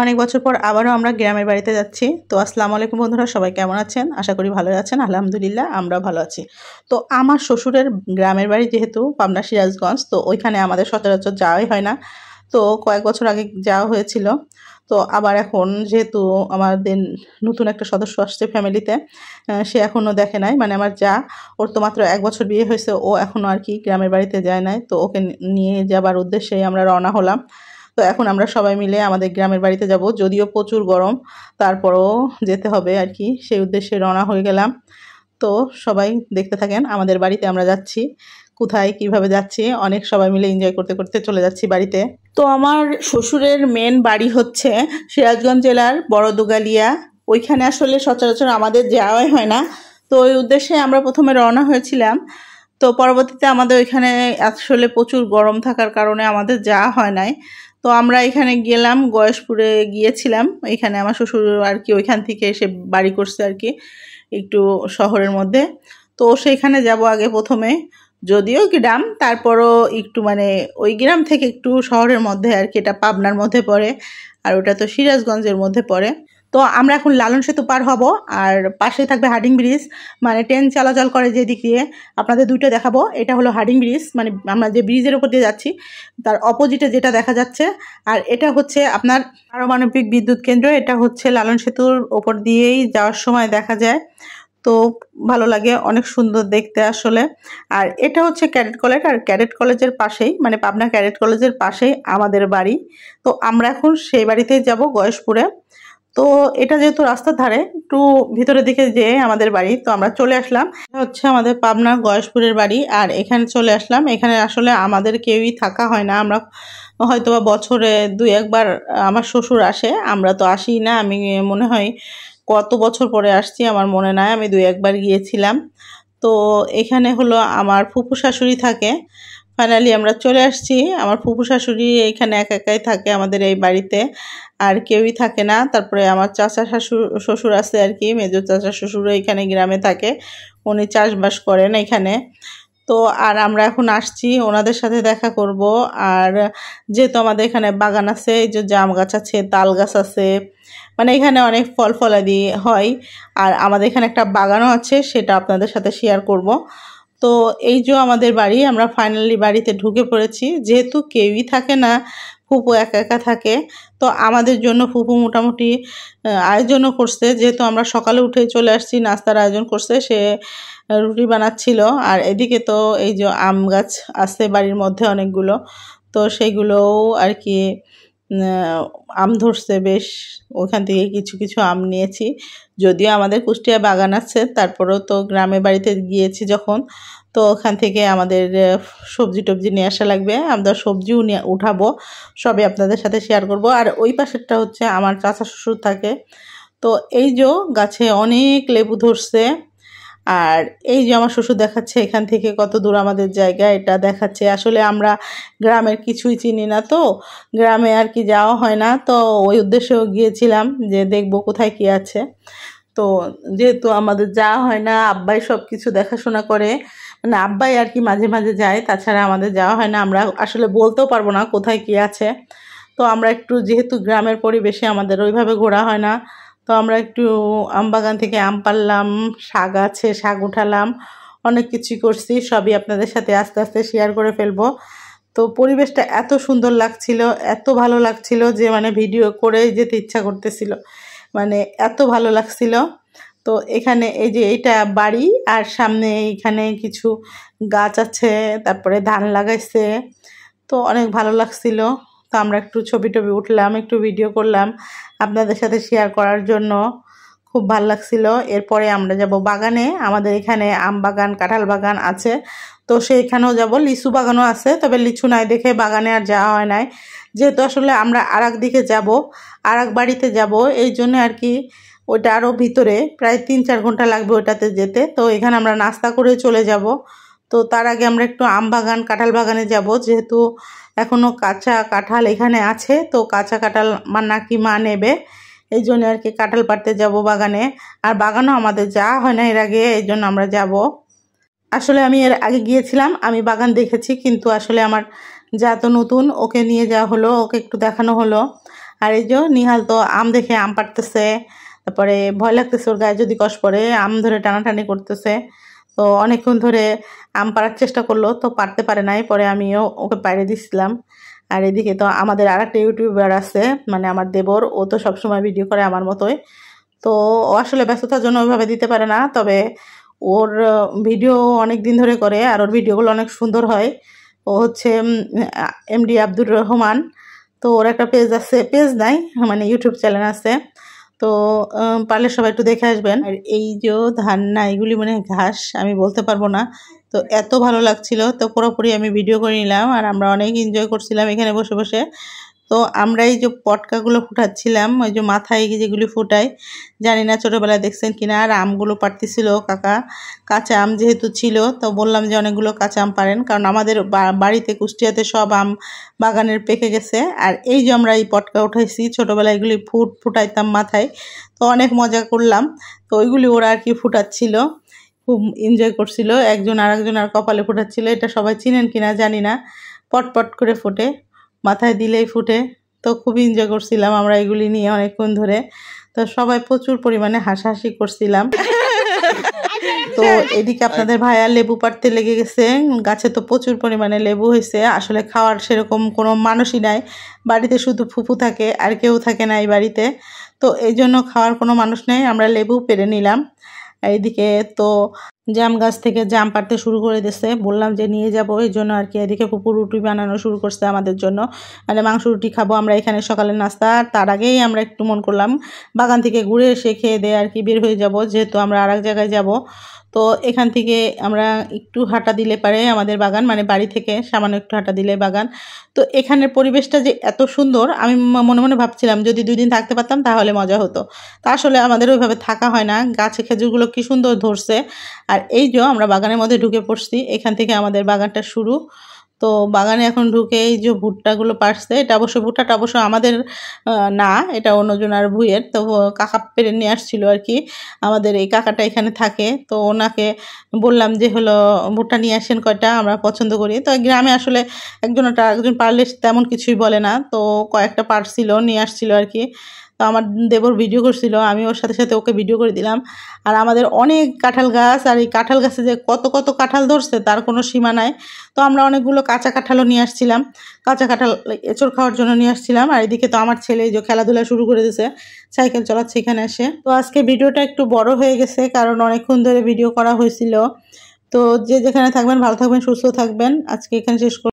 অনেক বছর পর আবারও আমরা গ্রামের বাড়িতে যাচ্ছি। তো আসসালামু আলাইকুম বন্ধুরা, সবাই কেমন আছেন? আশা করি ভালো আছেন। আলহামদুলিল্লাহ আমরাও ভালো আছি। তো আমার শ্বশুরের গ্রামের বাড়ি যেহেতু পাবনা সিরাজগঞ্জ, তো ওইখানে আমাদের সচরাচর যাওয়াই হয় না। তো কয়েক বছর আগে যাওয়া হয়েছিল। তো আবার এখন যেহেতু আমাদের নতুন একটা সদস্য আসছে ফ্যামিলিতে, সে এখনও দেখে নাই, মানে আমার যা, ওর তো মাত্র 1 বছর বিয়ে হয়েছে, ও এখনও আর কি গ্রামের বাড়িতে যায় নাই। তো ওকে নিয়ে যাবার উদ্দেশ্যেই আমরা রওনা হলাম। তো এখন আমরা সবাই মিলে আমাদের গ্রামের বাড়িতে যাব, যদিও প্রচুর গরম, তারপরও যেতে হবে আর কি, সেই উদ্দেশ্যে রওনা হয়ে গেলাম। তো সবাই দেখতে থাকেন আমাদের বাড়িতে আমরা যাচ্ছি, কোথায় কিভাবে যাচ্ছি, অনেক সবাই মিলে এনজয় করতে করতে চলে যাচ্ছি বাড়িতে। তো আমার শ্বশুরের মেন বাড়ি হচ্ছে সিরাজগঞ্জ জেলার বড়দুগালিয়া। ওইখানে আসলে সচরাচর আমাদের যাওয়াই হয় না। তো ওই উদ্দেশ্যে আমরা প্রথমে রওনা হয়েছিলাম। তো পরবর্তীতে আমাদের ওইখানে আসলে প্রচুর গরম থাকার কারণে আমাদের যাওয়া হয় নাই। তো আমরা এখানে গেলাম, গয়েশপুরে গিয়েছিলাম। এখানে আমার শ্বশুর আর কি ওইখান থেকে এসে বাড়ি করছে আর কি, একটু শহরের মধ্যে। তো সেইখানে যাব আগে প্রথমে, যদিও গ্রাম, তারপরও একটু মানে ওই গ্রাম থেকে একটু শহরের মধ্যে আর কি, এটা পাবনার মধ্যে পড়ে, আর ওটা তো সিরাজগঞ্জের মধ্যে পড়ে। তো আমরা এখন লালন সেতু পার হব, আর পাশে থাকবে হার্ডিং ব্রিজ, মানে ট্রেন চলাচল করে যেদিক দিয়ে। আপনাদের দুইটা দেখাবো, এটা হলো হার্ডিং ব্রিজ, মানে আমরা যে ব্রিজের উপর দিয়ে যাচ্ছি তার অপোজিটে যেটা দেখা যাচ্ছে। আর এটা হচ্ছে আপনার পারমাণবিক বিদ্যুৎ কেন্দ্র, এটা হচ্ছে লালন সেতুর ওপর দিয়েই যাওয়ার সময় দেখা যায়। তো ভালো লাগে, অনেক সুন্দর দেখতে আসলে। আর এটা হচ্ছে ক্যাডেট কলেজ, আর ক্যাডেট কলেজের পাশেই, মানে পাবনা ক্যাডেট কলেজের পাশেই আমাদের বাড়ি। তো আমরা এখন সেই বাড়িতেই যাব, গয়েশপুরে। তো এটা যেহেতু রাস্তার ধারে, একটু ভিতরের দিকে যেয়ে আমাদের বাড়ি, তো আমরা চলে আসলাম। এটা হচ্ছে আমাদের পাবনা গয়েশপুরের বাড়ি, আর এখানে চলে আসলাম। এখানে আসলে আমাদের কেউই থাকা হয় না, আমরা হয়তো বা বছরে 2-1 বার আমার শ্বশুর আসে, আমরা তো আসি না। আমি মনে হয় কত বছর পরে আসছি আমার মনে নাই, আমি 2-1 বার গিয়েছিলাম। তো এখানে হলো আমার ফুফু শাশুড়ি থাকে। ফাইনালি আমরা চলে আসছি। আমার ফুফু শাশুড়ি এখানে একা একাই থাকে আমাদের এই বাড়িতে, আর কেউই থাকে না। তারপরে আমার চাচা শ্বশুর আছে আর কি, মেজো চাচা শ্বশুরও এখানে গ্রামে থাকে, উনি চাষবাস করেন এখানে। তো আর আমরা এখন আসছি ওনাদের সাথে দেখা করব। আর যেহেতু আমাদের এখানে বাগান আছে, এই যে জাম গাছ আছে, তাল গাছ আছে, মানে এখানে অনেক ফল ফলাদি হয়। আর আমাদের এখানে একটা বাগানও আছে, সেটা আপনাদের সাথে শেয়ার করব। তো এই যে আমাদের বাড়ি, আমরা ফাইনালি বাড়িতে ঢুকে পড়েছি। যেহেতু কেউই থাকে না, ফুপু একা একা থাকে, তো আমাদের জন্য ফুপু মোটামুটি আয়োজনও করছে। যেহেতু আমরা সকালে উঠে চলে আসছি, নাস্তার আয়োজন করছে, সে রুটি বানাচ্ছিল। আর এদিকে তো এই যে আম গাছ আছে বাড়ির মধ্যে অনেকগুলো, তো সেইগুলোও আর কি আম ধরছে বেশ, ওখান থেকে কিছু কিছু আম নিয়েছি। যদিও আমাদের কুষ্টিয়া বাগান আছে, তারপরেও তো গ্রামে বাড়িতে গিয়েছি যখন, তো ওখান থেকে আমাদের সবজি টবজি নিয়ে আসা লাগবে, আমরা সবজিও নিয়ে উঠাবো, সবই আপনাদের সাথে শেয়ার করব। আর ওই পাশেরটা হচ্ছে আমার চাচা শ্বশুর থাকে। তো এই যে গাছে অনেক লেবু ধরছে। আর এই যে আমার শ্বশুর দেখাচ্ছে এখান থেকে কত দূর আমাদের জায়গা, এটা দেখাচ্ছে। আসলে আমরা গ্রামের কিছুই চিনি না, তো গ্রামে আর কি যাওয়া হয় না, তো ওই উদ্দেশ্যেও গিয়েছিলাম যে দেখবো কোথায় কি আছে। তো যেহেতু আমাদের যাওয়া হয় না, আব্বাই সব কিছু দেখাশোনা করে, মানে আব্বাই আর কি মাঝে মাঝে যায়, তাছাড়া আমাদের যাওয়া হয় না। আমরা আসলে বলতেও পারবো না কোথায় কি আছে। তো আমরা একটু, যেহেতু গ্রামের পরিবেশে আমাদের ওইভাবে ঘোরা হয় না, তো আমরা একটু আম বাগান থেকে আম পাড়লাম, শাক আছে শাক উঠালাম, অনেক কিছুই করছি, সবই আপনাদের সাথে আস্তে আস্তে শেয়ার করে ফেলবো। তো পরিবেশটা এত সুন্দর লাগছিল, এত ভালো লাগছিল যে মানে ভিডিও করে যেতে ইচ্ছা করতেছিল, মানে এত ভালো লাগছিল। তো এখানে এই যে এইটা বাড়ি, আর সামনে এইখানে কিছু গাছ আছে, তারপরে ধান লাগাইছে, তো অনেক ভালো লাগছিল। তো আমরা একটু ছবি টবি উঠলাম, একটু ভিডিও করলাম আপনাদের সাথে শেয়ার করার জন্য, খুব ভালো লাগছিল। এরপরে আমরা যাব বাগানে, আমাদের এখানে আম বাগান কাঁঠাল বাগান আছে, তো সেইখানেও যাব। লিচু বাগানও আছে, তবে লিচু নাই দেখে বাগানে আর যাওয়া হয় নাই। যেহেতু আসলে আমরা আর এক দিকে যাব, আর এক বাড়িতে যাব, এই জন্য আর কি ওইটা আরও ভিতরে, প্রায় 3-4 ঘন্টা লাগবে ওইটাতে যেতে। তো এখানে আমরা নাস্তা করে চলে যাব। তো তার আগে আমরা একটু আম বাগান কাঁঠাল বাগানে যাব, যেহেতু এখনও কাঁচা কাঁঠাল এখানে আছে, তো কাঁচা কাঁঠাল নাকি মা নেবে, এই জন্য আর কি কাঁঠাল পাড়তে যাব বাগানে। আর বাগানও আমাদের যাওয়া হয় না এর আগে, এই জন্য আমরা যাব। আসলে আমি এর আগে গিয়েছিলাম, আমি বাগান দেখেছি, কিন্তু আসলে আমার যা তো নতুন, ওকে নিয়ে যাওয়া হলো, ওকে একটু দেখানো হলো। আর এই যে নিহাল তো আম দেখে আম পাড়তেছে, তারপরে ভয় লাগতেছে ওর গায়ে যদি কষ পড়ে, আম ধরে টানাটানি করতেছে। তো অনেকক্ষণ ধরে আম পাড়ার চেষ্টা করলো, তো পারতে পারে নাই, পরে আমিও ওকে পাইরে দিচ্ছিলাম। আর এদিকে তো আমাদের আর একটা ইউটিউবার আছে, মানে আমার দেবর, ও তো সবসময় ভিডিও করে আমার মতোই। তো ও আসলে ব্যস্ততার জন্য ওইভাবে দিতে পারে না, তবে ওর ভিডিও অনেক দিন ধরে করে আর ওর ভিডিওগুলো অনেক সুন্দর হয়। ও হচ্ছে এমডি আব্দুর রহমান। তো ওর একটা পেজ আছে, পেজ নাই মানে ইউটিউব চ্যানেল আছে। তো পারলে সবাই একটু দেখে আসবেন। আর এই যে ধান না, এগুলি মানে ঘাস, আমি বলতে পারবো না। তো এত ভালো লাগছিল, তো পুরোপুরি আমি ভিডিও করে নিলাম আর আমরা অনেক এনজয় করছিলাম এখানে বসে বসে। তো আমরা এই যে পটকাগুলো ফুটাচ্ছিলাম, ওই যে মাথায় যেগুলি ফুটাই, জানি না ছোটোবেলায় দেখছেন কিনা। আর আমগুলো পাড়তেছিল কাকা, কাঁচা আম যেহেতু ছিল, তো বললাম যে অনেকগুলো কাঁচা আম পারেন, কারণ আমাদের বাড়িতে কুষ্টিয়াতে সব আম বাগানের পেকে গেছে। আর এই যে আমরা এই পটকা উঠাইছি, ছোটোবেলায় এগুলি ফুটাইতাম মাথায়, তো অনেক মজা করলাম। তো ওইগুলি ওরা আর কি ফুটাচ্ছিল, খুব এনজয় করছিল, একজন আর একজন আর কপালে ফুটাচ্ছিল। এটা সবাই চিনেন কিনা জানি না, পটপট করে ফোটে, মাথায় দিলেই ফুটে। তো খুব এনজয় করছিলাম আমরা এগুলি নিয়ে অনেকক্ষণ ধরে। তো সবাই প্রচুর পরিমাণে হাসাহাসি করছিলাম। তো এদিকে আপনাদের ভাইয়া লেবু পাড়তে লেগে গেছে, গাছে তো প্রচুর পরিমাণে লেবু হয়েছে। আসলে খাওয়ার সেরকম কোনো মানুষই নাই বাড়িতে, শুধু ফুফু থাকে আর কেউ থাকে না এই বাড়িতে। তো এই জন্য খাওয়ার কোনো মানুষ নেই, আমরা লেবু পেড়ে নিলাম। এইদিকে তো জাম গাছ থেকে জাম পাড়তে শুরু করে দিয়েছে, বললাম যে নিয়ে যাব, এই জন্য আর কি। এদিকে ফুপু রুটি বানানো শুরু করছে আমাদের জন্য, মানে মাংস রুটি খাবো আমরা এখানে সকালের নাস্তা। তার আগেই আমরা একটু মন করলাম বাগান থেকে ঘুরে এসে খেয়ে দিয়ে আর কি বের হয়ে যাব, যেহেতু আমরা আর এক জায়গায় যাব। তো এখান থেকে আমরা একটু হাঁটা দিলে পারে আমাদের বাগান, মানে বাড়ি থেকে সামান্য একটু হাঁটা দিলে বাগান। তো এখানের পরিবেশটা যে এত সুন্দর, আমি মনে মনে ভাবছিলাম যদি 2 দিন থাকতে পারতাম তাহলে মজা হতো। তা আসলে আমাদের ওইভাবে থাকা হয় না, গাছে খেজুরগুলো কি সুন্দর ধরছে। আর এই যে আমরা বাগানের মধ্যে ঢুকে পড়ছি, এখান থেকে আমাদের বাগানটা শুরু। তো বাগানে এখন ঢুকে এই যে ভুট্টাগুলো পারছে, এটা অবশ্য ভুট্টাটা অবশ্য আমাদের না, এটা অন্যজনের ভুঁইয়ের। তো কাকা পেরে নিয়ে আসছিল আর কি, আমাদের এই কাকাটা এখানে থাকে। তো ওনাকে বললাম যে হলো ভুট্টা নিয়ে আসেন কয়টা, আমরা পছন্দ করি। তো গ্রামে আসলে একজন পারলে তেমন কিছুই বলে না, তো কয়েকটা পারছিল নিয়ে আসছিল আর কি। তো আমার দেবর ভিডিও করছিল, আমি ওর সাথে সাথে ওকে ভিডিও করে দিলাম। আর আমাদের অনেক কাঁঠাল গাছ, আর এই কাঁঠাল গাছে যে কত কত কাঁঠাল ধরছে তার কোনো সীমা নাই। তো আমরা অনেকগুলো কাঁচা কাঁঠালও নিয়ে আসছিলাম, কাঁচা কাঁঠাল এঁচড় খাওয়ার জন্য নিয়ে আসছিলাম। আর এদিকে তো আমার ছেলে যে খেলাধুলা শুরু করে দিয়েছে, সাইকেল চালাচ্ছে এখানে এসে। তো আজকে ভিডিওটা একটু বড় হয়ে গেছে, কারণ অনেকক্ষণ ধরে ভিডিও করা হয়েছিল। তো যে যেখানে থাকবেন ভালো থাকবেন, সুস্থ থাকবেন। আজকে এখানে শেষ